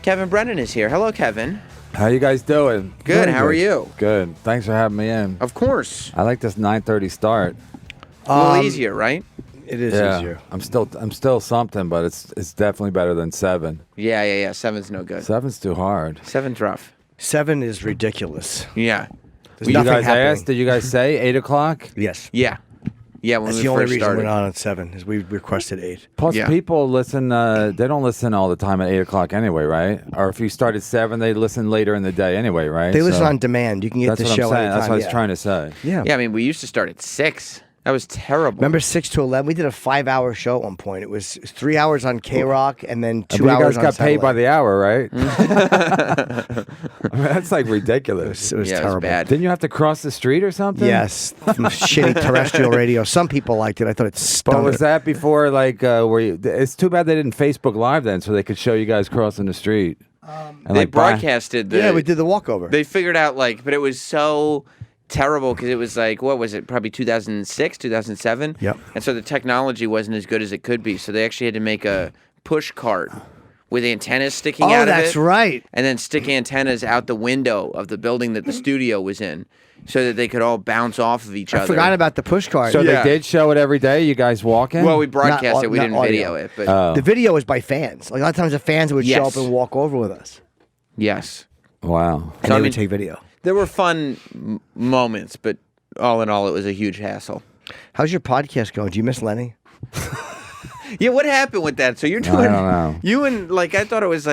Kevin Brennan is here. Hello, Kevin. How you guys doing? Good. How are you? Good. Thanks for having me in. Of course. I like this 9:30 start. A little easier, right? It is easier. I'm still something, but it's definitely better than 7. Yeah. 7's no good. 7's too hard. 7's rough. 7 is ridiculous. Yeah. There's You nothing guys happening. asked? Did you guys say 8 o'clock? Yes. Yeah. When That's we the only first reason started. we're not on 7 is we requested 8. Plus, Yeah. people listen. They don't listen all the time at 8 o'clock anyway, right? Or if you start at 7, they listen later in the day anyway, right? They listen So on demand. You can get That's the what show I'm saying. anytime. That's what I was yeah. trying to say. Yeah. Yeah, I mean, we used to start at 6. That was terrible. Remember 6 to 11? We did a 5-hour show at one point. It was 3 hours on K-Rock and then 2 But you hours guys got on paid by satellite. the hour, right? I mean, that's like ridiculous. It was Yeah, it was terrible. bad. Didn't you have to cross the street or something? Yes. Shitty terrestrial radio. Some people liked it. I thought it But stunk. was that before, like, where you? It's too bad they didn't Facebook Live then, so they could show you guys crossing the street. And They like, broadcasted the. Yeah, we did the walkover. They figured out, but it was so terrible because it was what was it? Probably 2006, 2007. Yep. And so the technology wasn't as good as it could be. So they actually had to make a push cart with antennas sticking out of it. Oh, that's right. And then stick antennas out the window of the building that the studio was in, so that they could all bounce off of each I other. forgot about the push cart. So Yeah. they did show it every day. You guys walking? Well, we broadcast it. We not didn't audio. video it, but The video was by fans. Like a lot of times the fans would show Yes. up and walk over with us. yes, Wow. And So, I they mean- would take video. there were fun moments, but all in all, it was a huge hassle. How's your podcast going? Do you miss Lenny? Yeah, what happened with that? So you're doing. I don't know. You and I thought it was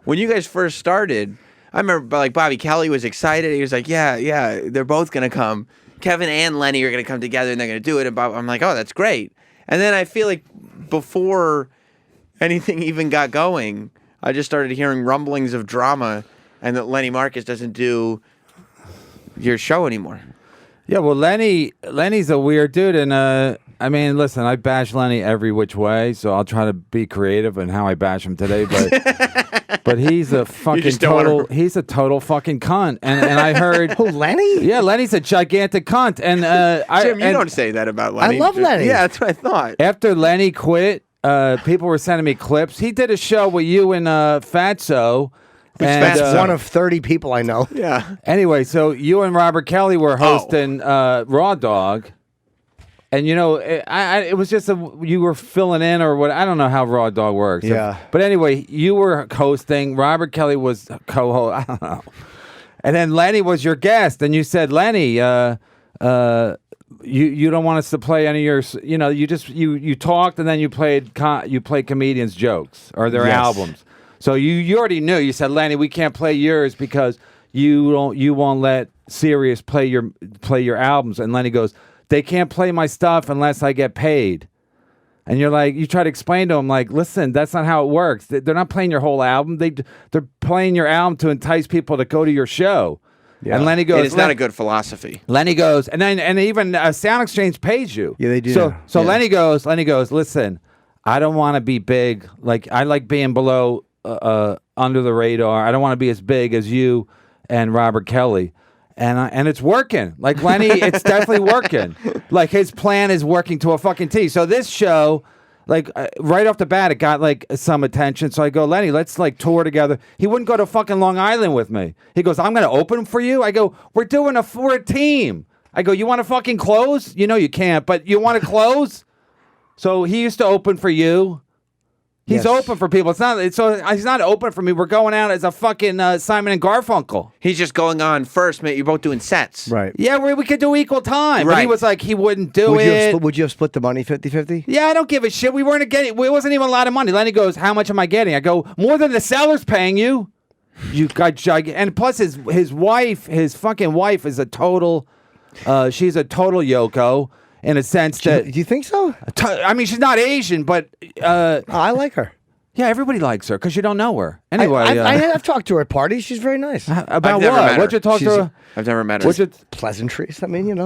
when you guys first started. I remember Bobby Kelly was excited. He was like, "Yeah, they're both gonna come. Kevin and Lenny are gonna come together and they're gonna do it." And I'm like, "Oh, that's great." And then I feel like before anything even got going, I just started hearing rumblings of drama, and that Lenny Marcus doesn't do your show anymore. Yeah, well, Lenny's a weird dude, and I mean, listen, I bash Lenny every which way, so I'll try to be creative in how I bash him today, but he's a fucking just don't wanna- he's a total fucking cunt, and I heard, Oh, Lenny? yeah, Lenny's a gigantic cunt, and Jim, you don't say that about Lenny. love Lenny. Yeah, that's what I thought. after Lenny quit, people were sending me clips. He did a show with you and Fatso. That's And, one of 30 people I know. Yeah. Anyway, so you and Robert Kelly were hosting Raw Dog, and it was just you were filling in or what? I don't know how Raw Dog works. Yeah. But anyway, you were hosting. Robert Kelly was co-host. I don't know. And then Lenny was your guest, and you said, Lenny, you don't want us to play any of your. You talked, and then you played comedians' jokes or their Yes. albums. So you already knew. You said, Lenny, we can't play yours because you won't let Sirius play your albums. And Lenny goes, they can't play my stuff unless I get paid. And you're like, you try to explain to him, like, listen, that's not how it works. They're not playing your whole album. They're playing your album to entice people to go to your show. Yeah. And Lenny goes, It's not a good philosophy. Lenny goes, and even Sound Exchange pays you. Yeah, they do. So Yeah. Lenny goes, listen, I don't want to be big. Like, I like being below, under the radar. I don't want to be as big as you and Robert Kelly. And it's working. Like, Lenny, it's definitely working. Like, his plan is working to a fucking T. So this show, right off the bat, it got, some attention. So I go, Lenny, let's, tour together. He wouldn't go to fucking Long Island with me. He goes, I'm going to open for you? I go, we're a team. I go, you want to fucking close? You know you can't, but you want to close? So he used to open for you. He's Yes. open for people. He's not open for me. We're going out as a fucking Simon and Garfunkel. He's just going on first, mate. You're both doing sets. Right. Yeah, we could do equal time. But he Right. was like, he wouldn't do Would you, it. would you have split the money 50-50? Yeah, I don't give a shit. We weren't getting. It wasn't even a lot of money. Lenny goes, "How much am I getting?" I go, "More than the seller's paying you." You got and plus his wife, his fucking wife, is a total. She's a total Yoko in a sense Do that. you think so? I mean, she's not Asian, but I like her. yeah, everybody likes her because you don't know her. Anyway, I've talked to her at parties. She's very nice. about I've never met what? her. What'd you talk to her? I've never met her. What'd you? Pleasantries. I mean,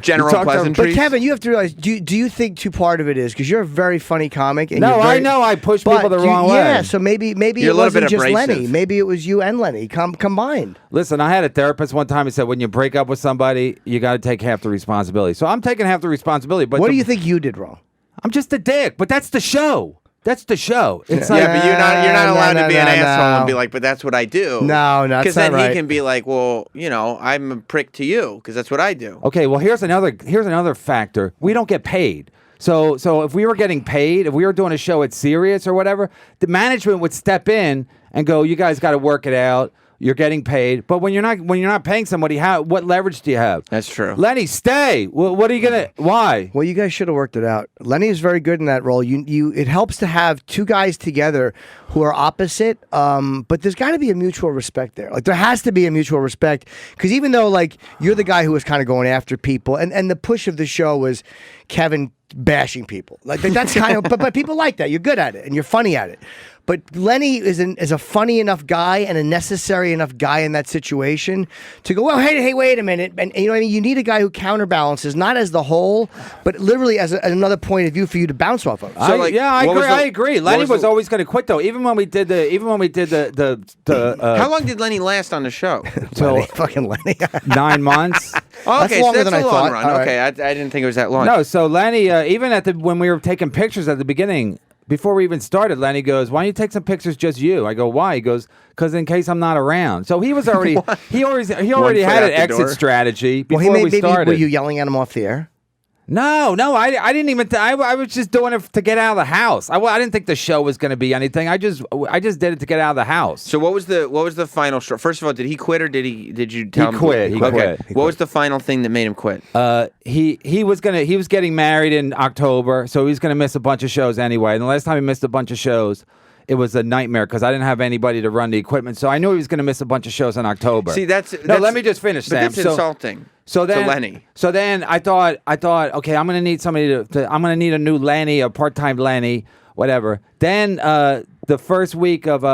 General You talked to her- But pleasantries. Kevin, you have to realize, do you think part of it is because you're a very funny comic? And No, you're very, I know I push but people the wrong way. Yeah, so maybe You're it a little wasn't bit just abrasive. Lenny. Maybe it was you and Lenny combined. Listen, I had a therapist one time. He said, when you break up with somebody, you got to take half the responsibility. So I'm taking half the responsibility. But What do you think you did wrong? I'm just a dick, but that's the show. That's the show. It's Yeah, like, but you're not allowed to be an asshole and be no. like, but that's what I do. No, that's because then not right. he can be like, well, I'm a prick to you because that's what I do. okay, well here's another factor. We don't get paid. So if we were getting paid, if we were doing a show at Sirius or whatever, the management would step in and go, "You guys got to work it out. You're getting paid." But when you're not paying somebody, what leverage do you have? That's true. Lenny, stay. What are you gonna? Why? Well, you guys should have worked it out. Lenny is very good in that role. It helps to have two guys together who are opposite, but there's got to be a mutual respect there. Like there has to be a mutual respect because even though like you're the guy who was kind of going after people, and the push of the show was Kevin bashing people. Like that's kind of, but people like that. You're good at it and you're funny at it. But Lenny is a funny enough guy and a necessary enough guy in that situation to go, well, hey, wait a minute. And you know what I mean? You need a guy who counterbalances, not as the whole, but literally as another point of view for you to bounce off of. I agree. Lenny was always going to quit though. Even when we did the How long did Lenny last on the show? So fucking Lenny. 9 months. Oh, okay, That's longer so that's than a I long thought. run. All right. Okay, I didn't think it was that long. No, so Lenny, even when we were taking pictures at the beginning, before we even started, Lenny goes, "Why don't you take some pictures just you?" I go, "Why?" He goes, "Because in case I'm not around." So he was already he already had an out the exit door. strategy before Well, we started. Were you yelling at him off the air? No, I didn't even. I was just doing it to get out of the house. I didn't think the show was going to be anything. I just did it to get out of the house. So what was the final straw? First of all, did he quit or did you tell him? Quit. He quit. What was the final thing that made him quit? He was getting married in October, so he's gonna miss a bunch of shows anyway. And the last time he missed a bunch of shows, it was a nightmare because I didn't have anybody to run the equipment. So I knew he was gonna miss a bunch of shows in October. See, that's let me just finish, but Sam. that's insulting. So then, to Lenny. So then I thought, okay, I'm gonna need somebody I'm gonna need a new Lenny, a part-time Lenny, whatever. Then the first week of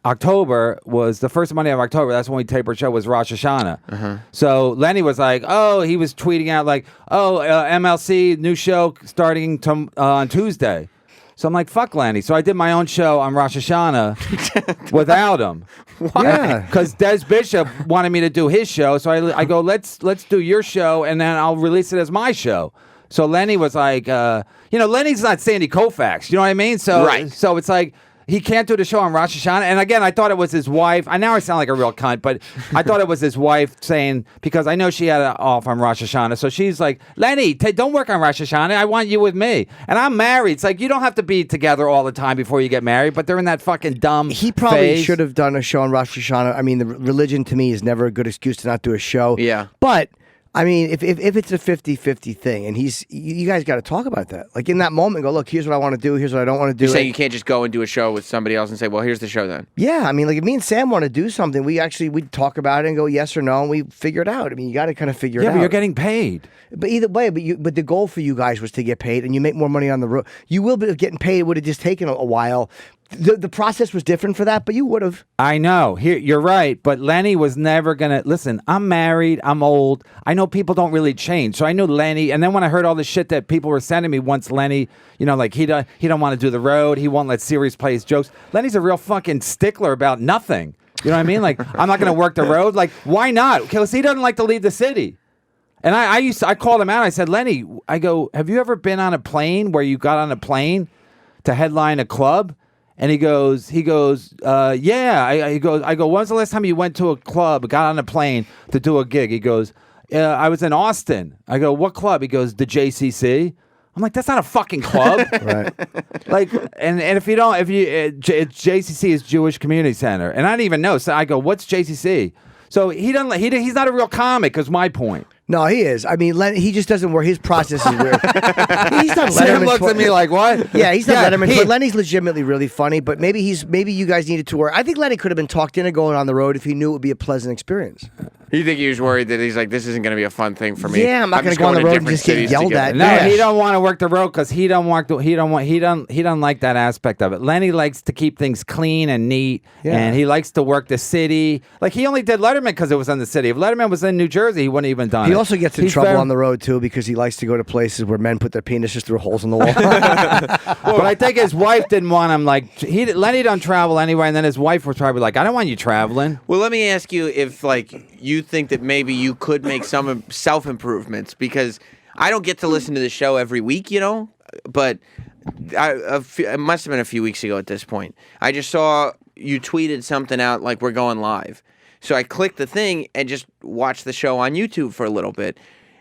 October was the first Monday of October. That's when we taped our show. Was Rosh Hashanah. So Lenny was like, he was tweeting out like, MLC new show starting on Tuesday. So I'm like, fuck Lenny. So I did my own show on Rosh Hashanah without him. Why? Yeah. Because Des Bishop wanted me to do his show. So I go, let's do your show, and then I'll release it as my show. So Lenny was like, Lenny's not Sandy Koufax. You know what I mean? So, right. So it's like, he can't do the show on Rosh Hashanah. And again, I thought it was his wife. Now I sound like a real cunt, but I thought it was his wife saying, because I know she had it off on Rosh Hashanah. So she's like, Lenny, don't work on Rosh Hashanah. I want you with me. And I'm married. It's like, you don't have to be together all the time before you get married, but they're in that fucking dumb He probably phase. should have done a show on Rosh Hashanah. I mean, the religion to me is never a good excuse to not do a show. Yeah. But I mean, if it's a 50-50 thing, and you guys got to talk about that. Like in that moment, go, look, here's what I want to do, here's what I don't want to do. You're saying you can't just go and do a show with somebody else and say, well, here's the show then. Yeah, I mean, like if me and Sam want to do something, we'd talk about it and go yes or no, and we figure it out. I mean, you got to kind of figure it out. Yeah, but you're getting paid. But either way, but the goal for you guys was to get paid, and you make more money on the road. You will be getting paid. It would have just taken a while. The process was different for that, but you would have. I know. You're right. But Lenny was never going to... Listen, I'm married. I'm old. I know people don't really change. So I knew Lenny. And then when I heard all the shit that people were sending me once Lenny, like he don't want to do the road. He won't let Sirius play his jokes. Lenny's a real fucking stickler about nothing. You know what I mean? Like, I'm not going to work the road. Like, why not? Because he doesn't like to leave the city. And I called him out. I said, Lenny, I go, have you ever been on a plane where you got on a plane to headline a club? And he goes, yeah. I go, when's the last time you went to a club, got on a plane to do a gig? He goes, I was in Austin. I go, what club? He goes, the JCC. I'm like, that's not a fucking club. Right. Like, and if JCC is Jewish Community Center. And I didn't even know. So I go, what's JCC? So he's not a real comic, is my point. No, he is. I mean, he just doesn't work. His process is weird. He's done Letterman. Sam looks at me like, what? Yeah, he's done Letterman. But Lenny's legitimately really funny. But maybe you guys needed to work. I think Lenny could have been talked into going on the road if he knew it would be a pleasant experience. You think he was worried that he's like, this isn't going to be a fun thing for me? Yeah, I'm not going to go on the road and just get yelled at. No, Yeah. he don't want to work the road because he don't like that aspect of it. Lenny likes to keep things clean and neat, and he likes to work the city. Like he only did Letterman because it was in the city. If Letterman was in New Jersey, he wouldn't even done it. He also gets in trouble on the road too because he likes to go to places where men put their penises through holes in the wall. But I think his wife didn't want him. Like Lenny don't travel anyway, and then his wife was probably like, I don't want you traveling. Well, let me ask you if you think that maybe you could make some self improvements, because I don't get to listen to the show every week, but it must have been a few weeks ago at this point. I just saw you tweeted something out like we're going live. So I clicked the thing and just watched the show on YouTube for a little bit.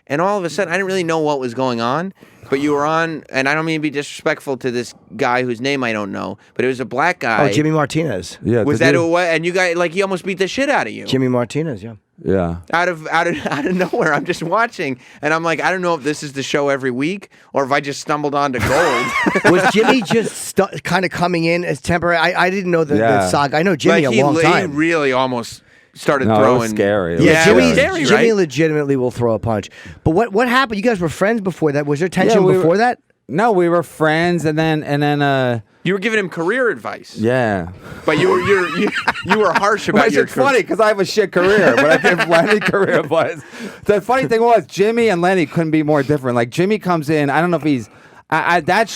And all of a sudden, I didn't really know what was going on, but you were on, and I don't mean to be disrespectful to this guy whose name I don't know, but it was a black guy. Oh, Jimmy Martinez. Yeah, Was that who it was? And you guys, like, he almost beat the shit out of you. Jimmy Martinez, yeah. Yeah. Out of nowhere, I'm just watching, and I'm like, I don't know if this is the show every week or if I just stumbled onto gold. Was Jimmy just kind of coming in as temporary? I didn't know the saga. I know Jimmy like a long time. He really almost started No, throwing. it was scary. It Yeah, was Jimmy's scary. scary, Jimmy right? legitimately will throw a punch. But what happened? You guys were friends before that. Was there tension we before were- that? No, we were friends, and then You were giving him career advice, yeah. but you were harsh about Which your is funny because I have a shit career, but I give Lenny career advice. The funny thing was, Jimmy and Lenny couldn't be more different. Like Jimmy comes in, I don't know if he's that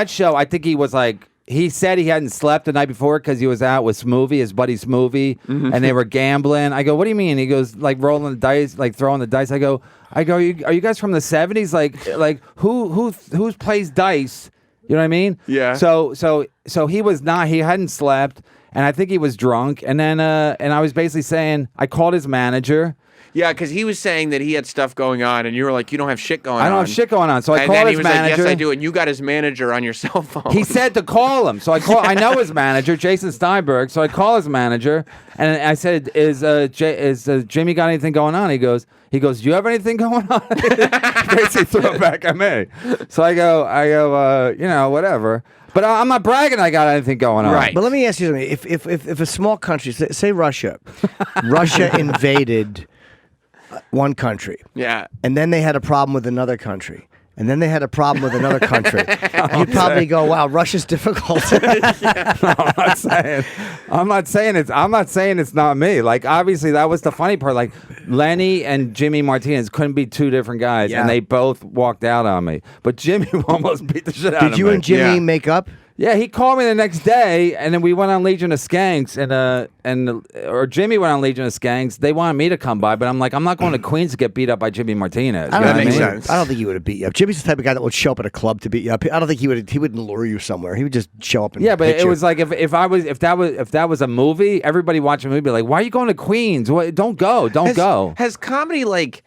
show. I think he was like. He said he hadn't slept the night before because he was out with Smoothie, his buddy Smoothie, and they were gambling. I go, what do you mean? He goes, like rolling the dice, like throwing the dice. I go, are you guys from the 70s? Like who plays dice? You know what I mean? Yeah. So he was not. He hadn't slept, and I think he was drunk. And then and I was basically saying, I called his manager. Yeah, because he was saying that he had stuff going on, and you were like, "You don't have shit going on." I don't have shit going on. So I and called then his he was manager. like, "Yes, I do." And you got his manager on your cell phone. He said to call him. So I know his manager, Jason Steinberg. So I call his manager, and I said, "Is Jimmy got anything going on?" He goes, "Do you have anything going on?" He basically threw it back at me. So I go, whatever. But I'm not bragging I got anything going on. Right. But let me ask you something. If a small country, say Russia, Russia invaded one country, Yeah. and then they had a problem with another country, and then they had a problem with another country, you'd probably go, "Wow, Russia's difficult." I'm not saying it's not me. Like obviously that was the funny part. Like Lenny and Jimmy Martinez couldn't be two different guys, Yeah. and they both walked out on me. But Jimmy almost beat the shit out of me. Did you and Jimmy Yeah. make up? Yeah, he called me the next day, and then we went on Legion of Skanks, or Jimmy went on Legion of Skanks. They wanted me to come by, but I'm like, I'm not going to Queens to get beat up by Jimmy Martinez. I You know don't, what think makes I he mean? would, sense. I don't think he would have beat you up. Jimmy's the type of guy that would show up at a club to beat you up. I don't think he wouldn't lure you somewhere. He would just show up and Yeah, but hit it you. was like if that was a movie, everybody watching a movie be like, why are you going to Queens? Don't go. Has comedy like?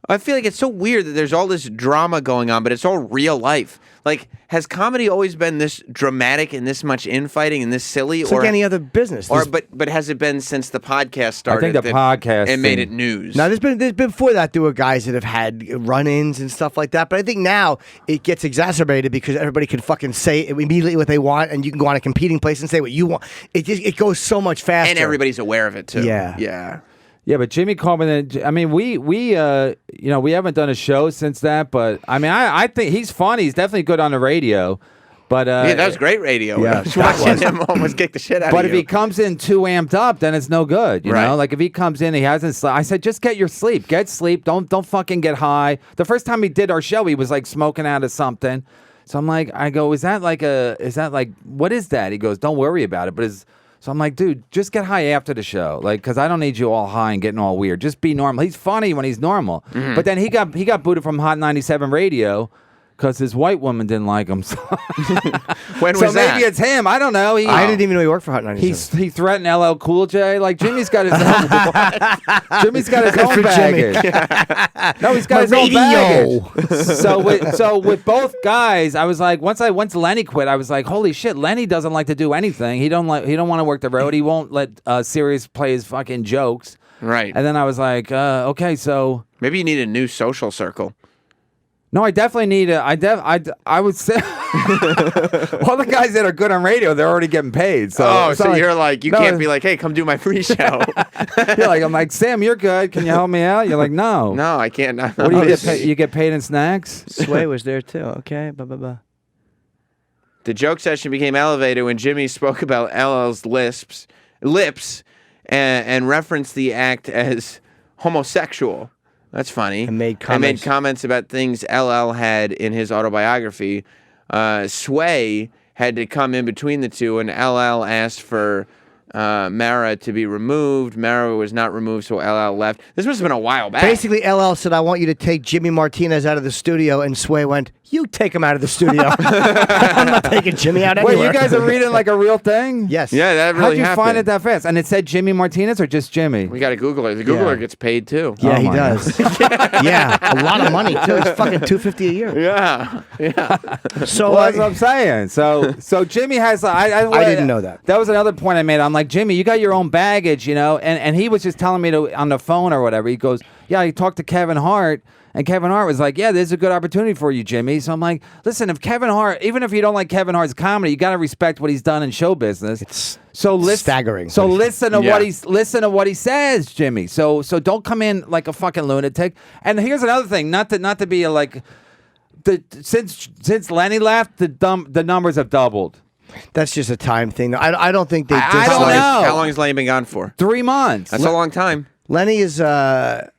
I feel like it's so weird that there's all this drama going on, but it's all real life. Like, has comedy always been this dramatic and this much infighting and this silly, It's or like any other business. or There's- but has it been since the podcast started? I think the podcast and made thing- it news. Now, there's been before that there were guys that have had run-ins and stuff like that, but I think now it gets exacerbated because everybody can fucking say immediately what they want, and you can go on a competing place and say what you want. It goes so much faster, and everybody's aware of it too. Yeah. Yeah. Yeah, but Jimmy called me. I mean, we haven't done a show since that. But I mean, I think he's funny. He's definitely good on the radio. But Yeah, that was great radio. Yeah, I was that watching was. him almost kick the shit out But of if you. he comes in too amped up, then it's no good. You Right. know, like if he comes in, he hasn't slept. I said, just get your sleep. Get sleep. Don't fucking get high. The first time he did our show, he was like smoking out of something. So I'm like, is that like what is that? He goes, don't worry about it. So I'm like, dude, just get high after the show, like, because I don't need you all high and getting all weird. Just be normal. He's funny when he's normal. Mm-hmm. But then he got booted from Hot 97 Radio because his white woman didn't like him. So, When so was maybe that? it's him. I don't know. I didn't even know he worked for Hot 97. He threatened LL Cool J. Like Jimmy's got his own. Jimmy's got his Good own for Jimmy. baggage. No, he's got My his own radio. baggage. So with both guys, I was like, once Lenny quit, I was like, holy shit, Lenny doesn't like to do anything. He don't want to work the road. He won't let Sirius play his fucking jokes. Right. And then I was like, okay, so. Maybe you need a new social circle. No, I definitely need I would say all the guys that are good on radio, they're already getting paid. So, So you're like, you no, can't be like, hey, come do my free show. I'm like, Sam, you're good. Can you help me out? You're like, no. No, I can't. What do you get paid? You get paid in snacks? Sway was there too. Okay, blah blah blah. The joke session became elevated when Jimmy spoke about LL's lips and referenced the act as homosexual. That's funny. And made comments about things LL had in his autobiography. Sway had to come in between the two, and LL asked for Mara to be removed. Mara was not removed, so LL left. This must have been a while back. Basically, LL said, I want you to take Jimmy Martinez out of the studio, and Sway went, you take him out of the studio. I'm not taking Jimmy out anywhere. Wait, you guys are reading like a real thing? Yes. Yeah, that really How'd you happened. find it that fast? And it said Jimmy Martinez or just Jimmy? We got to Google it. The Googler gets paid too. Yeah, Oh he my does. Yeah, a lot of money, too. It's fucking $250 a year. Yeah. So, Well, that's what I'm saying. So Jimmy has. I didn't know that. That was another point I made. I'm like, Jimmy, you got your own baggage, and he was just telling me on the phone or whatever. He goes, yeah, he talked to Kevin Hart. And Kevin Hart was like, yeah, this is a good opportunity for you, Jimmy. So I'm like, listen, if Kevin Hart, even if you don't like Kevin Hart's comedy, you got to respect what he's done in show business. It's staggering. So what listen to what he says, Jimmy. So don't come in like a fucking lunatic. And here's another thing, not to be since Lenny left, the numbers have doubled. That's just a time thing. I don't think they I don't dislike- know. How long has Lenny been gone for? 3 months. That's a long time. Lenny is, The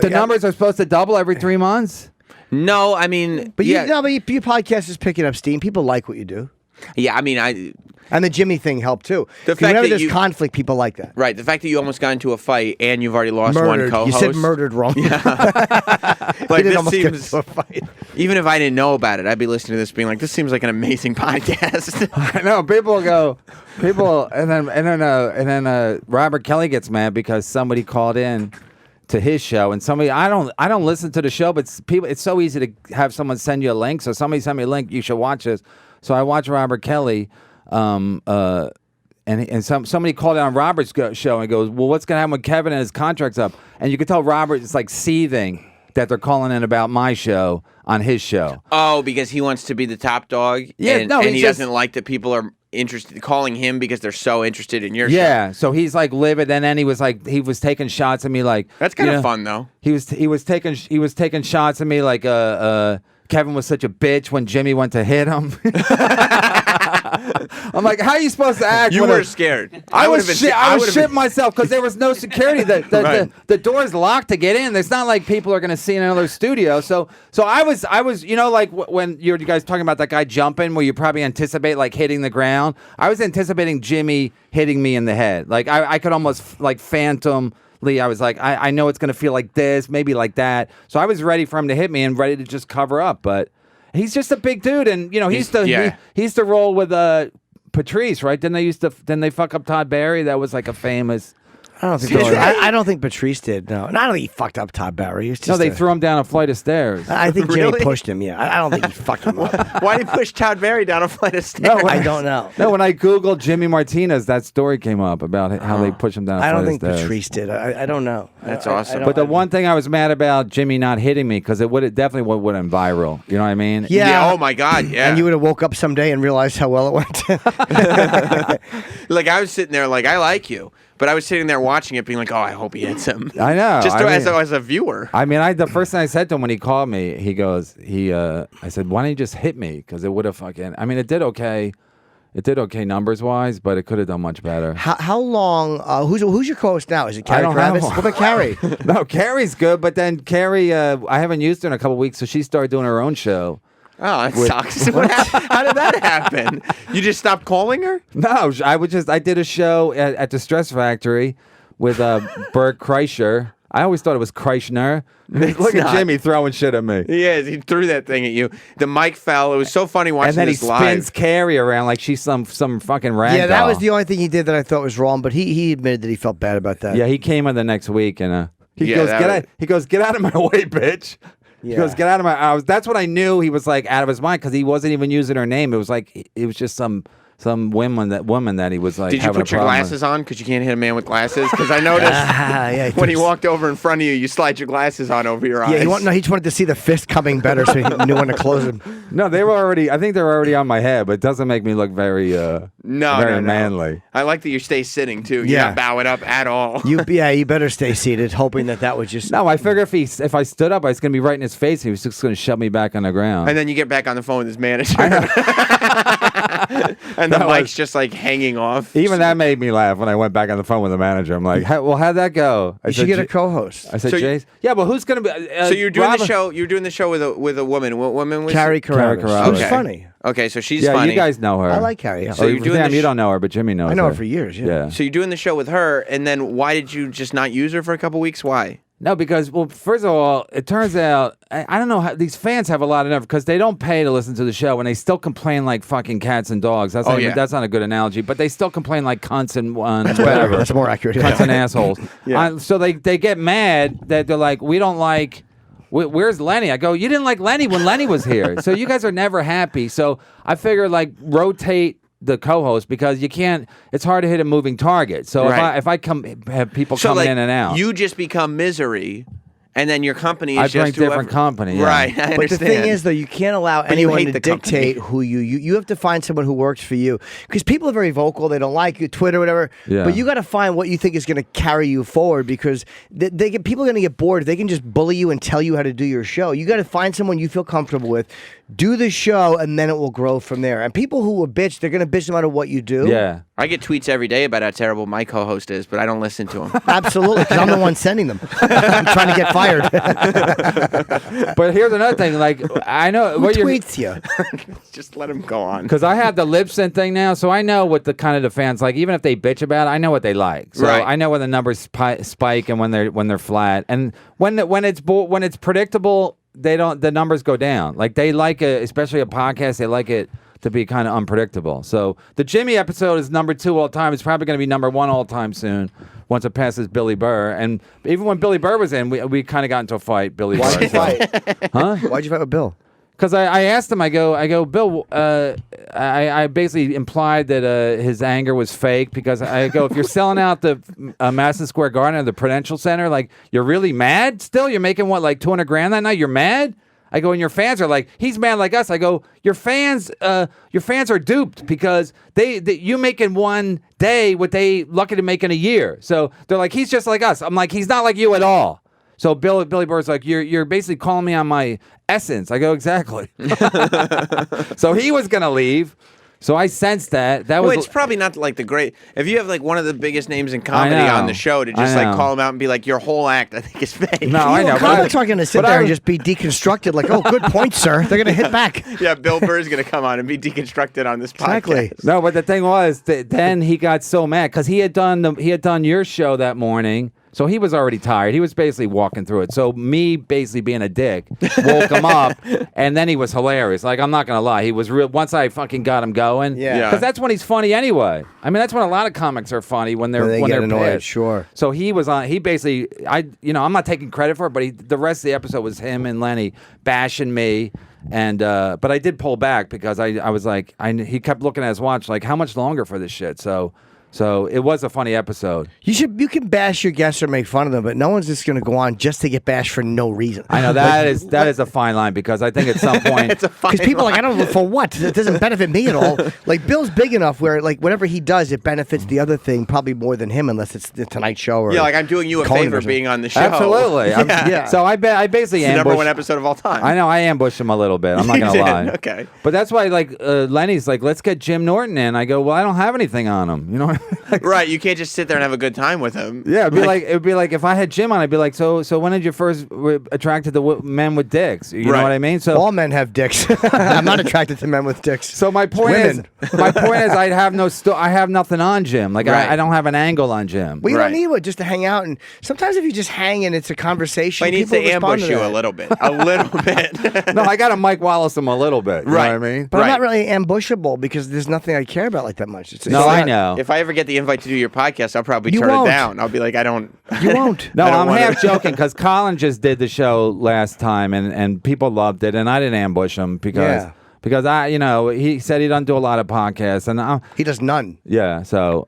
numbers are supposed to double every 3 months. No, I mean, But yeah, your podcast is picking up steam. People like what you do. yeah. I mean, And the Jimmy thing helped too. The 'Cause fact whenever that there's you- conflict, people like that. right. The fact that you almost got into a fight and you've already lost one Murdered. co-host. You said murdered wrong. Like He didn't this almost get seems. into a fight. Even if I didn't know about it, I'd be listening to this, being like, "This seems like an amazing podcast." I know and then Robert Kelly gets mad because somebody called in to his show, and I don't listen to the show, but it's so easy to have someone send you a link. So somebody sent me a link. You should watch this. So I watch Robert Kelly. And somebody called in on Robert's show and goes, well, what's going to happen when Kevin and his contract's up? And you can tell Robert is like seething that they're calling in about my show on his show. Oh, because he wants to be the top dog. Yeah, and, no, and he's he just- doesn't like that people are interested calling him because they're so interested in your show. Yeah, so he's like livid, and then he was taking shots at me like That's kind of fun though. He was taking shots at me like Kevin was such a bitch when Jimmy went to hit him. I'm like, how are you supposed to act? You when were a- scared. I was would've been- shit myself because there was no security. Right. The door's locked to get in. It's not like people are going to see in another studio. So I was like when you guys talking about that guy jumping where you probably anticipate like hitting the ground. I was anticipating Jimmy hitting me in the head. Like I could almost like phantom. I was like, I know it's going to feel like this, maybe like that. So I was ready for him to hit me and ready to just cover up. But he's just a big dude, and he used to roll with Patrice, right? Didn't they fuck up Todd Barry? That was like a famous. I don't think. I don't think Patrice did. No, and I don't think he fucked up Todd Barry. It's just No, they threw him down a flight of stairs. I think Really? Jimmy pushed him. Yeah, I don't think he fucked him up. Why did he push Todd Barry down a flight of stairs? I don't know. No, when I Googled Jimmy Martinez, that story came up about how they pushed him down a I flight don't of think stairs. Patrice did. I don't know. That's I awesome. don't- But the one thing I was mad about Jimmy not hitting me because it would definitely would have been viral. You know what I mean? Yeah. Oh my God. Yeah. And you would have woke up someday and realized how well it went. Like I was sitting there, like I like you, but I was sitting there watching it, being like, "Oh, I hope he hits him." I know. Just I mean- as a viewer. I mean, the first thing I said to him when he called me, he goes, I said, why don't you just hit me? Because it would have fucking, I mean, it did okay. It did okay numbers wise, but it could have done much better. How long? Who's your co-host now? Is it Carrie I don't have Kravis? one. What about Carrie? No, Carrie's good, but then Carrie, I haven't used her in a couple weeks, so she started doing her own show. Oh, that sucks. How did that happen? You just stopped calling her? No, I did a show at the Stress Factory with Bert Kreischer. I always thought it was Kreischer. Look at not. Jimmy throwing shit at me. He is. He threw that thing at you. The mic fell. It was so funny watching And then he this live. spins Carrie around like she's some fucking rag Yeah, that doll. was the only thing he did that I thought was wrong. But he admitted that he felt bad about that. Yeah, he came in the next week and he Yeah, goes, that get was- out. He goes, get out of my way, bitch. He Yeah. goes, get out of my. That's what I knew. He was like out of his mind because he wasn't even using her name. It was like it was just some woman that he was like. Did you having put a your problem glasses on? Because you can't hit a man with glasses. Because I noticed Yeah, when he walked over in front of you, you slide your glasses on over your eyes. Yeah, he just wanted to see the fist coming better, so he knew when to close them. with. No, they were already. I think they were already on my head, but it doesn't make me look very No. manly. I like that you stay sitting too. You're Yeah. not bowing up at all. You better stay seated, hoping that was just. No, I figure if I stood up, I was gonna be right in his face. He was just gonna shove me back on the ground. And then you get back on the phone with his manager. And the That mic's was- just like hanging off. Even that made me laugh when I went back on the phone with the manager. I'm like, well, how'd that go? I You should get a co-host. I said, So you- Jace. Yeah, but who's gonna be? So you're doing Robert- the show. You're doing the show with a woman. What woman was Carrie it? Carruthers. Carruthers. She was Okay. funny. Okay, so she's Yeah, funny. you guys know her. I like Carrie. Yeah. So you're doing Damn, the you don't know her, but Jimmy knows I know her her for years. Yeah. So you're doing the show with her, and then why did you just not use her for a couple weeks? Why? No, because, well, first of all, it turns out, I don't know how, these fans have a lot of nerve because they don't pay to listen to the show and they still complain like fucking cats and dogs. That's that's not a good analogy, but they still complain like cunts and whatever. That's more accurate. Cunts and assholes. Yeah. So they get mad that they're like, we don't like, where's Lenny? I go, you didn't like Lenny when Lenny was here. So you guys are never happy. So I figure like rotate the co-host because you can't. It's hard to hit a moving target. So Right. if I have people coming in and out, you just become misery, and then your company is I just bring different whoever- company. Yeah. Right, I understand. But the thing is, though, you can't allow you anyone hate to the company. dictate who you have to find someone who works for you. Because people are very vocal. They don't like you, Twitter, whatever. Yeah. But you got to find what you think is going to carry you forward because people are going to get bored. They can just bully you and tell you how to do your show. You got to find someone you feel comfortable with, do the show, and then it will grow from there. And people who will bitch, they're going to bitch no matter what you do. Yeah. I get tweets every day about how terrible my co-host is, but I don't listen to him. Absolutely, because I'm the one sending them. I'm trying to get fired. But here's another thing. Like I know Who what you're. tweets you? Just let him go on. Because I have the lip sync thing now, so I know what the kind of the fans like. Even if they bitch about it, I know what they like. So Right. I know when the numbers spike and when they're flat, and when it's predictable, the numbers go down. Like they like especially a podcast, they like it to be kind of unpredictable. So the Jimmy episode is number 2 all time. It's probably going to be number 1 all time soon once it passes Billy Burr. And even when Billy Burr was in, we kind of got into a fight. Billy Burr. Why'd you fight? Huh? Why'd you fight with Bill? Because I asked him, I go, Bill, I basically implied that his anger was fake because I go, if you're selling out the Madison Square Garden or the Prudential Center, like, you're really mad still? You're making, what, like $200,000 that night? You're mad? I go, and your fans are like, he's mad like us. I go, your fans are duped because you make in one day what they lucky to make in a year. So they're like, he's just like us. I'm like, he's not like you at all. So Billy Burr's like, you're basically calling me on my essence. I go, exactly. So he was gonna leave. So I sensed that. That was. Well, it's probably not like the great. If you have like one of the biggest names in comedy know. on the show to just I like know. call him out and be like, your whole act, I think is fake. No, I know. Comics aren't going to sit but there I and was- just be deconstructed like, oh, good point, sir. They're going to hit back. Yeah, Bill Burr is going to come on and be deconstructed on this Exactly. podcast. No, but the thing was that then he got so mad because he had done your show that morning. So he was already tired. He was basically walking through it. So me basically being a dick woke him up, and then he was hilarious. Like, I'm not gonna lie, he was real. Once I fucking got him going, Yeah. because that's when he's funny anyway. I mean, that's when a lot of comics are funny when they're When they get annoyed, pissed. sure. So he was on. He basically, I'm not taking credit for it, but the rest of the episode was him and Lenny bashing me. And but I did pull back because I was like, he kept looking at his watch, like, how much longer for this shit? So it was a funny episode. You can bash your guests or make fun of them, but no one's just going to go on just to get bashed for no reason. I know that is a fine line because I think at some point It's a fine Because people are like, I line. don't know for what. It doesn't benefit me at all. Like Bill's big enough where like whatever he does, it benefits the other thing probably more than him, unless it's the Tonight Show or Yeah, like I'm doing you a Conan favor or something. being on the show. absolutely. Yeah. So I basically It's the number ambushed. one episode of all time. I know I ambushed him a little bit. I'm not You gonna did? lie. Okay. But that's why like Lenny's like, let's get Jim Norton in. I go, well, I don't have anything on him. You know. Right, you can't just sit there and have a good time with him. Yeah, it'd be like if I had Jim on, I'd be like, so when did you first attracted to men with dicks? You know Right. what I mean? So all men have dicks. I'm not attracted to men with dicks. So my point Women. is, I have nothing on Jim. Like Right. I don't have an angle on Jim. Well, you Right. don't need one just to hang out. And sometimes if you just hang and it's a conversation, He needs people to respond ambush you that. a little bit. A little bit. No, I got to Mike Wallace him a little bit. You Right. know what I mean? But I'm not Right. really ambushable because there's nothing I care about like that much. It's No, not- I know. If I ever get the invite to do your podcast, I'll probably You turn won't. it down. I'll be like, I don't. You won't. No, I don't I'm wanna- half joking because Colin just did the show last time and people loved it, and I didn't ambush him because Yeah. he said he doesn't do a lot of podcasts, and He does none. yeah, so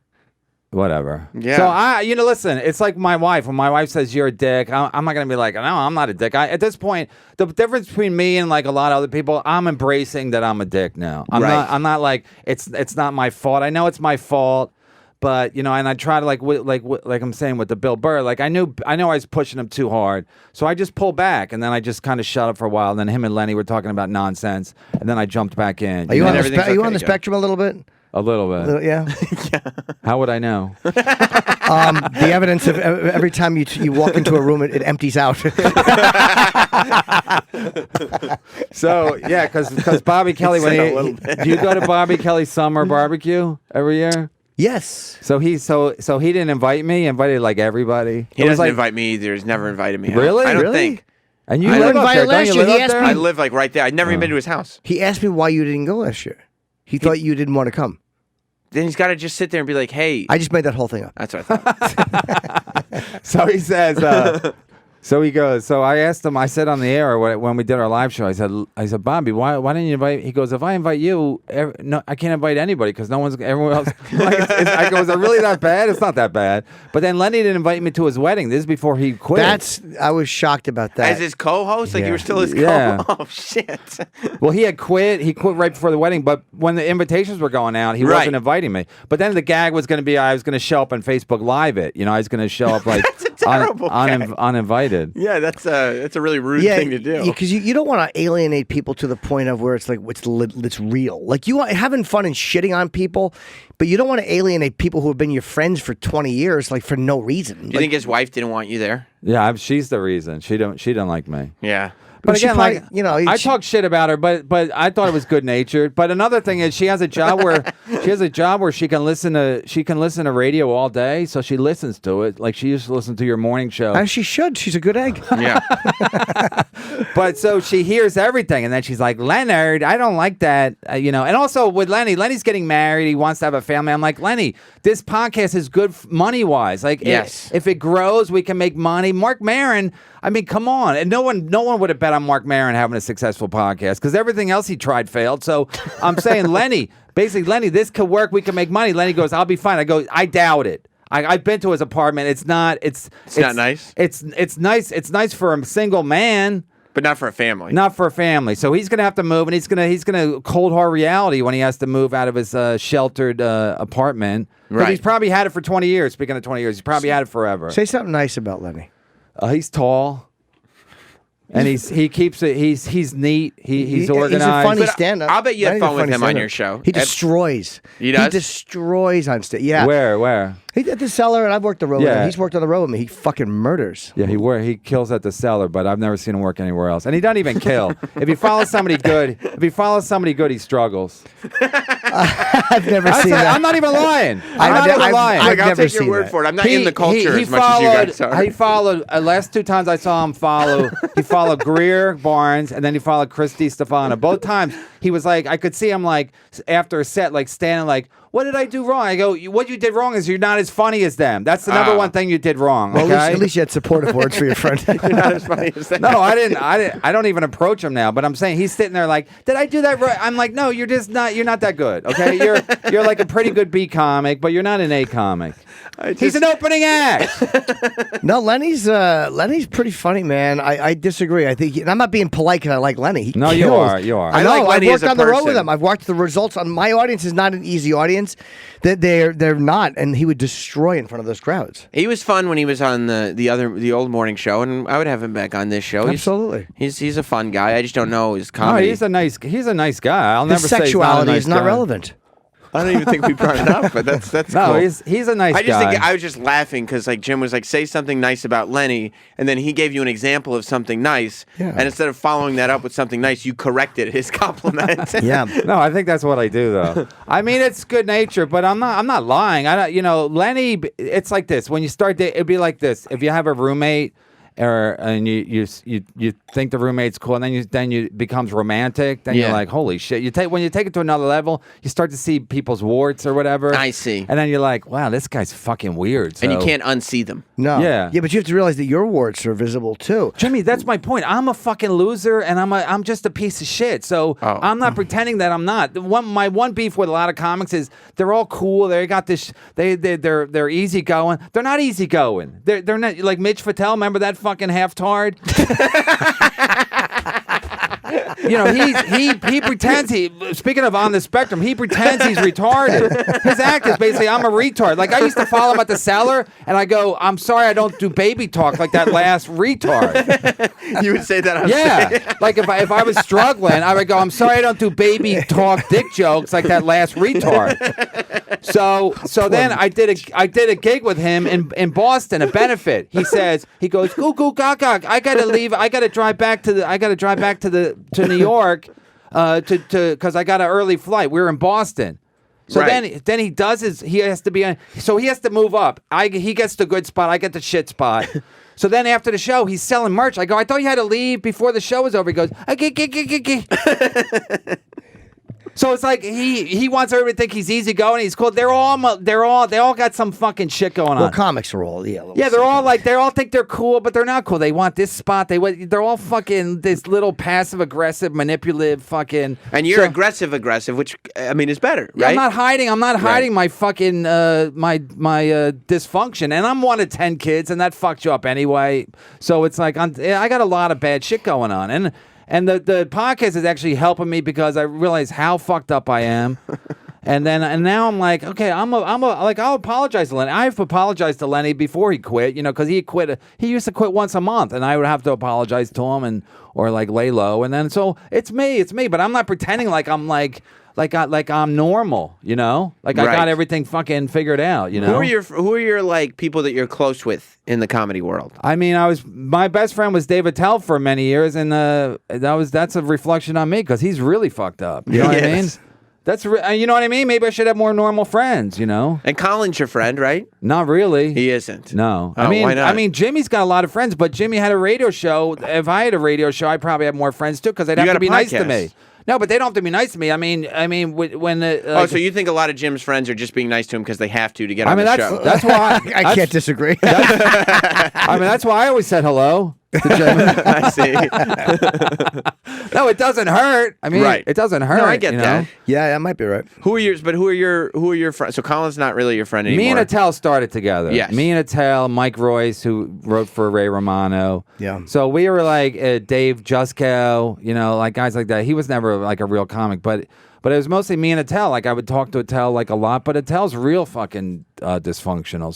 whatever. Yeah. So listen, it's like my wife. When my wife says you're a dick, I'm not gonna be like, no, I'm not a dick. At this point, the difference between me and like a lot of other people, I'm embracing that I'm a dick now. I'm not like it's not my fault. I know it's my fault. But and I try to like I'm saying with the Bill Burr, like I know I was pushing him too hard, so I just pulled back, and then I just kind of shut up for a while. And then him and Lenny were talking about nonsense, and then I jumped back in. Are you, on the, everything's are you okay on the again. spectrum a little bit? A little bit. Yeah. How would I know? The evidence of every time you walk into a room, it empties out. So yeah, because Bobby Kelly, Said a little do you go to Bobby Kelly's summer barbecue every year? Yes. So he didn't invite me. He invited like everybody. He doesn't invite me either. He's never invited me. Really? I don't Really? think. And you I live up invited there, don't last you year. live He up asked there? I live like right there. I'd never even been to his house. He asked me why you didn't go last year. He thought you didn't want to come. Then he's got to just sit there and be like, "Hey." I just made that whole thing up. That's what I thought. So he says, so he goes, so I asked him, I said on the air when we did our live show, I said, Bobby, why didn't you invite, he goes, if I invite you, no, I can't invite anybody because everyone else, I go, is it really that bad? It's not that bad. But then Lenny didn't invite me to his wedding. This is before he quit. I was shocked about that. As his co-host, like you were still his Yeah. co-host. Oh shit. Well, he quit right before the wedding, but when the invitations were going out, he Right. wasn't inviting me. But then the gag was going to be, I was going to show up on Facebook Live I was going to show up like That's a terrible gag. uninvited. Yeah, that's a really rude thing to do. because you don't want to alienate people to the point of where it's like it's real. Like you want having fun and shitting on people, but you don't want to alienate people who have been your friends for 20 years, like for no reason. Do you think his wife didn't want you there? Yeah, she's the reason. She don't like me. Yeah. But she again, probably- I talk shit about her, but I thought it was good natured. But another thing is, she has a job where she can listen to radio all day, so she listens to it. Like she used to listen to your morning show. As she should. She's a good egg. Yeah. But so she hears everything, and then she's like, Leonard, I don't like that, And also with Lenny's getting married. He wants to have a family. I'm like, Lenny, this podcast is good money wise. Like, Yes. if it grows, we can make money. Mark Maron, I mean, come on, and no one would have bet on Mark Maron having a successful podcast because everything else he tried failed. So I'm saying, Lenny, this could work. We can make money. Lenny goes, I'll be fine. I go, I doubt it. I've been to his apartment. It's not nice. It's nice. It's nice for a single man. But not for a family. Not for a family. So he's gonna have to move, and he's gonna cold hard reality when he has to move out of his sheltered apartment. Right. He's probably had it for 20 years. Speaking of 20 years, he's probably had it forever. Say something nice about Lenny. He's tall. And he keeps it. He's neat. He's organized. He's a funny But stand-up. I'll bet you had Lenny's a fun with funny him on stand-up. your show. He destroys. He does? He destroys on stage. Yeah. Where? He did the Cellar, and I've worked the road with Yeah. him. He's worked on the road with me. He fucking murders. Yeah, he kills at the Cellar, but I've never seen him work anywhere else. And he doesn't even kill. If he follows somebody good, he struggles. I've never seen that. I'm not even lying. I'm not I've- even lying. I've Like, I'll never take your seen word that. for it. I'm not in the culture as much as you guys are. He followed, last two times I saw him he followed Greer Barnes, and then he followed Christy Stefano. Both times, he was like, I could see him like, after a set, like standing like, what did I do wrong? I go, what you did wrong is you're not as funny as them. That's the number one thing you did wrong, Well, okay? at least you had supportive words for your friend. You're not as funny as that. No, I didn't. I don't even approach him now. But I'm saying he's sitting there like, did I do that right? I'm like, no, you're just not. You're not that good. Okay, you're like a pretty good B comic, but you're not an A comic. He's an opening act. No, Lenny's pretty funny, man. I disagree. I think, and I'm not being polite because I like Lenny. He No, kills. you are. You are. I I know. like Lenny I've as worked a on the road with person. him. I've watched the results. On my audience is not an easy audience. That they're not, and he would destroy in front of those crowds. He was fun when he was on the old morning show, and I would have him back on this show. Absolutely. He's a fun guy. I just don't know his No, comedy. he's a nice guy. I'll His never say he's sexuality not a nice is not guy. relevant. I don't even think we brought it up, but that's No, cool. he's a nice I just guy. think I was just laughing because like Jim was like, say something nice about Lenny, and then he gave you an example of something nice, Yeah. and instead of following that up with something nice, you corrected his compliment. Yeah. No, I think that's what I do though. I mean, it's good nature, but I'm not lying. I don't, Lenny. It's like this. When you start, it'd be like this. If you have a roommate, and you think the roommate's cool, and then you it becomes romantic. Then you're Yeah. like, holy shit! When you take it to another level, you start to see people's warts or whatever. I see. And then you're like, wow, this guy's fucking weird. And you So- can't unsee them. No. Yeah. Yeah, but you have to realize that your warts are visible too. Jimmy, that's my point. I'm a fucking loser, and I'm just a piece of shit. So Oh. I'm not pretending that I'm not. My one beef with a lot of comics is they're all cool. They got this. They're easygoing. They're not easygoing. They're not like Mitch Fattel. Remember that fucking half-tard? he pretends speaking of on the spectrum, he pretends he's retarded. His act is basically, I'm a retard. Like, I used to follow him at the cellar, and I go, I'm sorry I don't do baby talk like that last retard. You would say that on stage? Like if I was struggling, I would go, I'm sorry I don't do baby talk dick jokes like that last retard. So then I did a gig with him in Boston, a benefit. He goes, goo goo gaga, I gotta leave. I gotta drive back to New York, because I got an early flight. We were in Boston. So then he has to move up. He gets the good spot. I get the shit spot. So then after the show, he's selling merch. I go, I thought you had to leave before the show was over. He goes, So it's like he wants everybody to think he's easy-going. He's cool. They all got some fucking shit going on. Well, comics are all they're all like, they all think they're cool, but they're not cool. They want this spot. They're all fucking this little passive-aggressive, manipulative fucking. And you're aggressive, which I mean is better, right? Yeah, I'm not hiding my fucking my dysfunction, and I'm one of 10 kids, and that fucked you up anyway. So it's like I got a lot of bad shit going on, and the podcast is actually helping me because I realize how fucked up I am. And now I'm like, okay, I'll apologize to Lenny. I've apologized to Lenny before he quit, because he quit. He used to quit once a month, and I would have to apologize to him or like lay low. And then so it's me, but I'm not pretending like I'm like I'm normal, Like I got everything fucking figured out, Who are your like people that you're close with in the comedy world? I mean, my best friend was Dave Attell for many years, and that's a reflection on me because he's really fucked up. You know what I mean? You know what I mean? Maybe I should have more normal friends, And Colin's your friend, right? Not really. He isn't. No. Oh, why not? I mean, Jimmy's got a lot of friends, but Jimmy had a radio show. If I had a radio show, I'd probably have more friends too because they'd have to be nice to me. No, but they don't have to be nice to me. I mean, when so you think a lot of Jim's friends are just being nice to him because they have to get on the show? That's why I can't disagree. That's why I always said hello. I see. No, it doesn't hurt. I mean, it doesn't hurt. No, I get that. Yeah, that might be right. Who are your friends? So Colin's not really your friend anymore. Me and Attell started together. Yes. Me and Attell, Mike Royce, who wrote for Ray Romano. Yeah. So we were like Dave Juskow, like guys like that. He was never like a real comic, but it was mostly me and Attell. Like I would talk to Attell like a lot, but Attell's real fucking dysfunctional.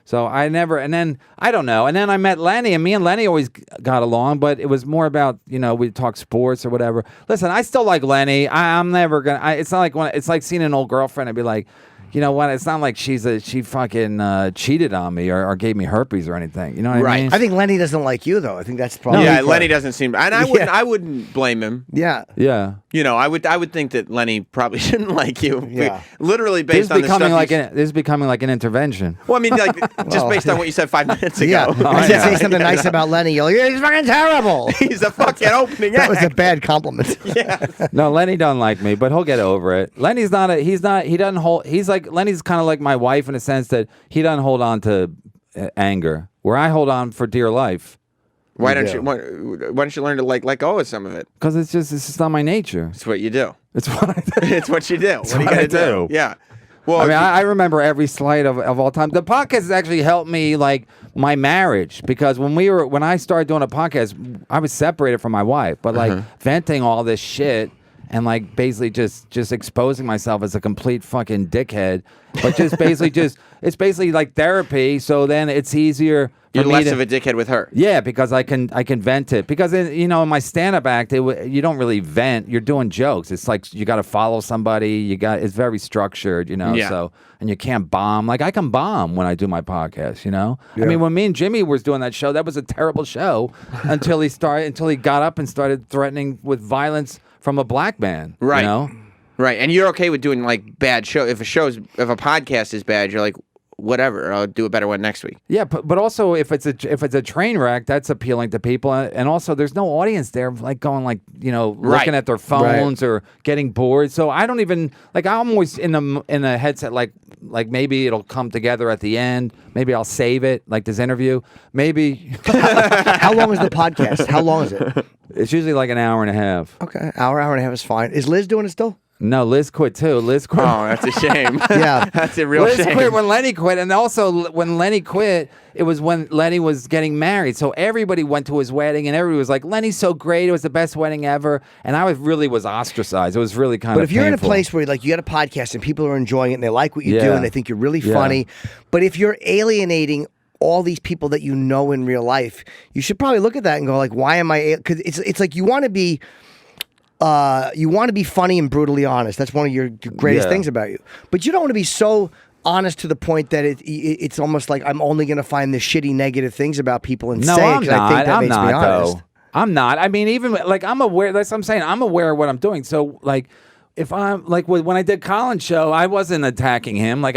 So I never, and then, I don't know. And then I met Lenny, and me and Lenny always got along, but it was more about, we'd talk sports or whatever. Listen, I still like Lenny. I'm never going to, it's not like it's like seeing an old girlfriend and be like, you know what? It's not like she fucking cheated on me or gave me herpes or anything. You know what I mean? I think Lenny doesn't like you, though. I think that's probably. Yeah, Lenny doesn't seem, and I wouldn't blame him. Yeah. Yeah. I would think that Lenny probably shouldn't like you. Yeah. Literally based on the stuff. This is becoming like an intervention. Well, I mean, like just based on what you said 5 minutes ago. Yeah. I said say something nice about Lenny. You're like, he's fucking terrible. He's a fucking opening That act. was a bad compliment. Yeah. No, Lenny doesn't like me, but he'll get over it. Lenny's Lenny's kind of like my wife in a sense that he doesn't hold on to anger, where I hold on for dear life. Why don't you learn to let go of some of it? Because it's just not my nature. It's what you do. It's what I do. It's what you do. What are you what I gonna do. Yeah. Well, I mean, I remember every slight of all time. The podcast has actually helped me, like, my marriage, because when I started doing a podcast, I was separated from my wife, but like venting all this shit and like basically just exposing myself as a complete fucking dickhead, but just basically it's basically like therapy. So then it's easier. You're less of a dickhead with her. Yeah, because I can vent it. Because in my stand-up act, you don't really vent. You're doing jokes. It's like you got to follow somebody. It's very structured, Yeah. So and you can't bomb. Like I can bomb when I do my podcast. Yeah. I mean, when me and Jimmy was doing that show, that was a terrible show until he got up and started threatening with violence from a black man. Right. Right. And you're okay with doing like bad show. If a podcast is bad, you're like, whatever, I'll do a better one next week. Yeah, but also if it's a train wreck, that's appealing to people, and also there's no audience there, like going like looking at their phones or getting bored. So I don't even like. I'm always in a headset, like maybe it'll come together at the end. Maybe I'll save it, like this interview. Maybe. How long is the podcast? How long is it? It's usually like an hour and a half. Okay, hour and a half is fine. Is Liz doing it still? No, Liz quit too. Liz quit. Oh, that's a shame. Yeah. That's a real Liz shame. quit when Lenny quit, and also when Lenny quit, it was when Lenny was getting married. So everybody went to his wedding, and everybody was like, "Lenny's so great! It was the best wedding ever." And I really was ostracized. It was really kind of. But if you're in a painful. place where like you got a podcast and people are enjoying it and they like what you do Yeah. and they think you're really Yeah. funny, but if you're alienating all these people that you know in real life, you should probably look at that and go like, why am I? Because it's like you want to be. You want to be funny and brutally honest. That's one of your greatest Yeah. things about you. But you don't want to be so honest to the point that it's almost like I'm only going to find the shitty negative things about people and No, say it I'm 'cause not. I think that I'm makes not me honest. though. I'm not. I mean, even like I'm aware. That's what I'm saying. I'm aware of what I'm doing. So like, if I'm like when I did Colin's show, I wasn't attacking him. Like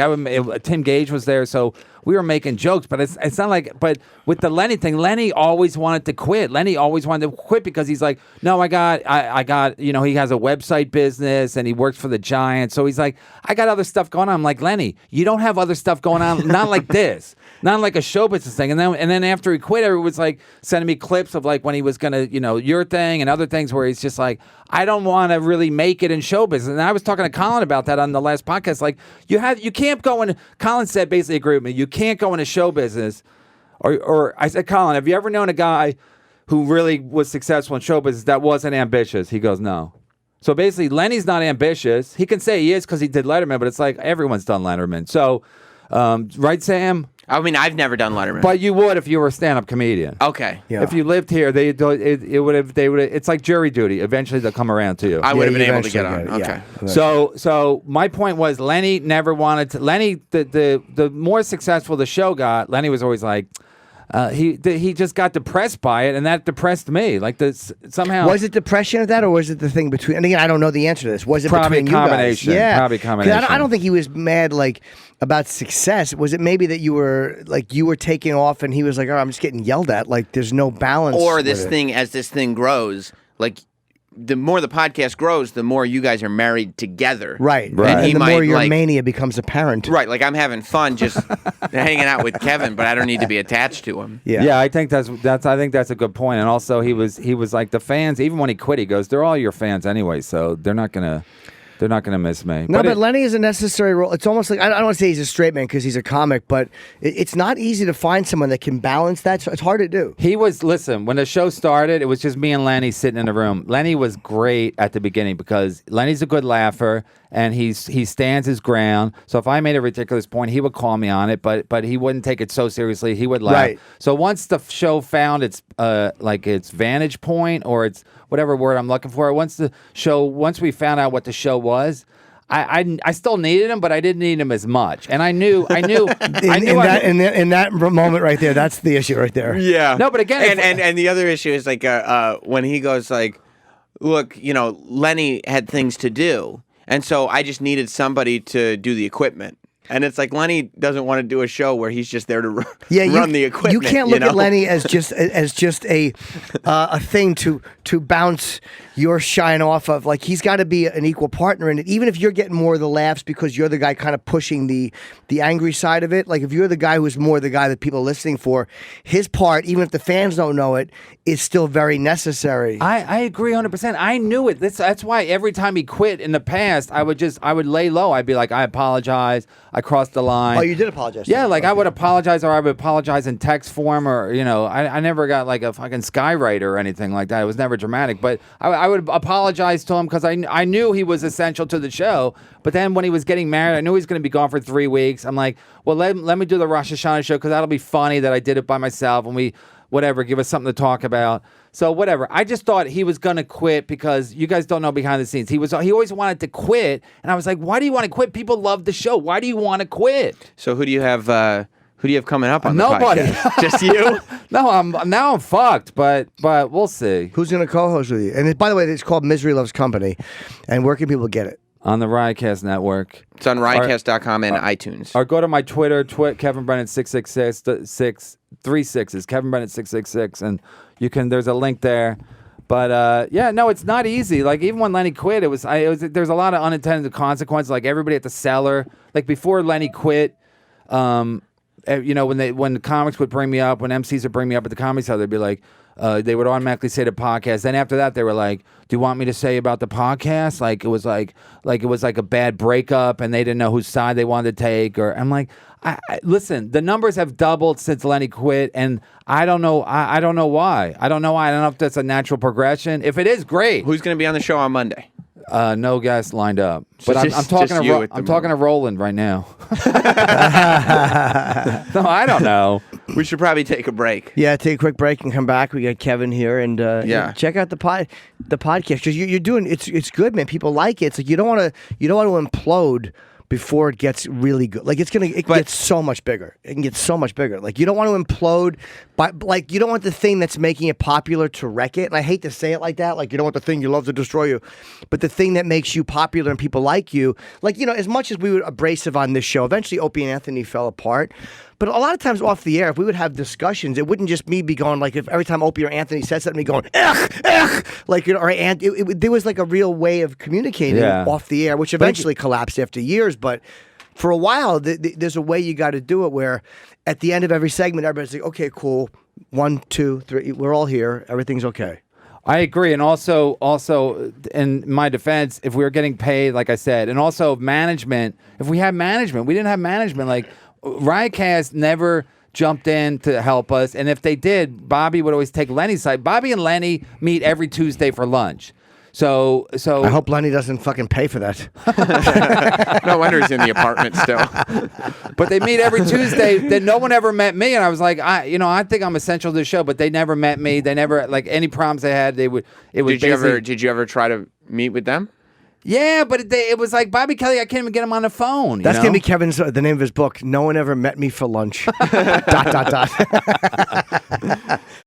Tim Gage was there, so we were making jokes. But it's not like. But with the Lenny thing, Lenny always wanted to quit. Lenny always wanted to quit because he's like, no, I got. You know, he has a website business and he works for the Giants. So he's like, I got other stuff going on. I'm like, Lenny, you don't have other stuff going on. Not like this. Not like a show business thing. And then after he quit, everyone was like sending me clips of like when he was gonna, your thing and other things where he's just like, I don't want to really make it in show business. And I was talking to Colin about that on the last podcast. Like you can't go in. Colin said basically agreed with me. You can't go into show business. Or I said, Colin, have you ever known a guy who really was successful in show business that wasn't ambitious? He goes, no. So basically, Lenny's not ambitious. He can say he is because he did Letterman, but it's like everyone's done Letterman. So, right, Sam? I mean, I've never done Letterman. But you would if you were a stand-up comedian. Okay. Yeah. If you lived here, they would have. It's like jury duty. Eventually, they'll come around to you. I would have you been able to get eventually on. get it, Okay. yeah. So my point was Lenny never wanted to. Lenny, the more successful the show got, Lenny was always like, he just got depressed by it, and that depressed me. Like this somehow. Was it depression at that, or was it the thing between? And again, I don't know the answer to this. Was it Probably between you guys? combination. Yeah, Probably 'Cause combination. I don't think he was mad like about success. Was it maybe that you were taking off, and he was like, "Oh, I'm just getting yelled at. Like there's no balance." Or with this it. thing, as this thing grows, like the more the podcast grows, the more you guys are married together. right? Right. And he the might, more your like- mania becomes apparent. Right, like I'm having fun just hanging out with Kevin, but I don't need to be attached to him. Yeah. I think that's I think that's a good point. And also he was like the fans. Even when he quit, he goes, "They're all your fans anyway, so they're not gonna miss me." No, but Lenny is a necessary role. It's almost like I don't want to say he's a straight man because he's a comic, but it's not easy to find someone that can balance that. So it's hard to do. Listen, when the show started, it was just me and Lenny sitting in a room. Lenny was great at the beginning because Lenny's a good laugher and he stands his ground. So if I made a ridiculous point, he would call me on it, but he wouldn't take it so seriously. He would laugh. Right. So once the show found its vantage point or its whatever word I'm looking for, once we found out what the show was, I still needed him, but I didn't need him as much. And I knew In that moment right there, that's the issue right there. Yeah. No, but again, and the other issue is like when he goes like, look, Lenny had things to do, and so I just needed somebody to do the equipment. And it's like Lenny doesn't want to do a show where he's just there to run the equipment. You can't look at Lenny as just a thing to bounce your shine off of. Like he's got to be an equal partner in it. Even if you're getting more of the laughs because you're the guy kind of pushing the angry side of it. Like if you're the guy who's more the guy that people are listening for, his part, even if the fans don't know it, is still very necessary. I agree 100%. I knew it. That's why every time he quit in the past, I would lay low. I'd be like, I apologize. I crossed the line. Oh, you did apologize. Yeah, like I would apologize, or I would apologize in text form, or I never got like a fucking skywriter or anything like that. It was never dramatic, but I would apologize to him because I knew he was essential to the show. But then when he was getting married, I knew he was going to be gone for 3 weeks. I'm like, well, let me do the Rosh Hashanah show because that'll be funny that I did it by myself, and we give us something to talk about. So whatever. I just thought he was gonna quit because you guys don't know behind the scenes. He always wanted to quit, and I was like, why do you want to quit? People love the show. Why do you want to quit? So who do you have coming up on Nobody. the podcast? Just you? No, I'm fucked, but we'll see. Who's going to co-host with you? And by the way, it's called Misery Loves Company. And where can people get it? On the Riotcast Network. It's on riotcast.com and iTunes. Or go to my Twitter, Kevin Brennan 666 36 Kevin Brennan 666, and there's a link there. But no, it's not easy. Like even when Lenny quit, there's a lot of unintended consequences. Like everybody at the cellar, like before Lenny quit, when the comics would bring me up, when MCs would bring me up at the Comedy Cellar, they'd be like, they would automatically say the podcast. Then after that, they were like, "Do you want me to say about the podcast?" Like it was like a bad breakup, and they didn't know whose side they wanted to take. Or I'm like, listen, the numbers have doubled since Lenny quit, and I don't know. I don't know why. I don't know why. I don't know if that's a natural progression. If it is, great. Who's going to be on the show on Monday? No guests lined up, So but just- I'm talking just to you at the I'm talking to Roland right now. No, I don't know. We should probably take a break. Yeah, take a quick break and come back. We got Kevin here, and check out the podcast because you're doing it's good, man. People like it. It's like you don't want to implode before it gets really good. Like it gets so much bigger. It can get so much bigger. Like you don't want to implode, but like you don't want the thing that's making it popular to wreck it. And I hate to say it like that. Like you don't want the thing you love to destroy you, but the thing that makes you popular and people like you. Like as much as we were abrasive on this show, eventually Opie and Anthony fell apart. But a lot of times off the air, if we would have discussions, it wouldn't just me be going like if every time Opie or Anthony said something, me going like or there was like a real way of communicating off the air, which eventually collapsed after years. But for a while, there's a way you got to do it where at the end of every segment, everybody's like, okay, cool, 1, 2, 3, we're all here, everything's okay. I agree, and also, in my defense, if we were getting paid, like I said, and also management, if we had management, we didn't have management. Like Riotcast never jumped in to help us, and if they did, Bobby would always take Lenny's side. Bobby and Lenny meet every Tuesday for lunch. So I hope Lenny doesn't fucking pay for that. No wonder he's in the apartment still. But they meet every Tuesday. Then no one ever met me, and I was like, I think I'm essential to the show. But they never met me. They never like any problems they had. They would. It was. Did you ever try to meet with them? Yeah, but it was like Bobby Kelly. I can't even get him on the phone. That's gonna be Kevin's the name of his book. No one ever met me for lunch. ...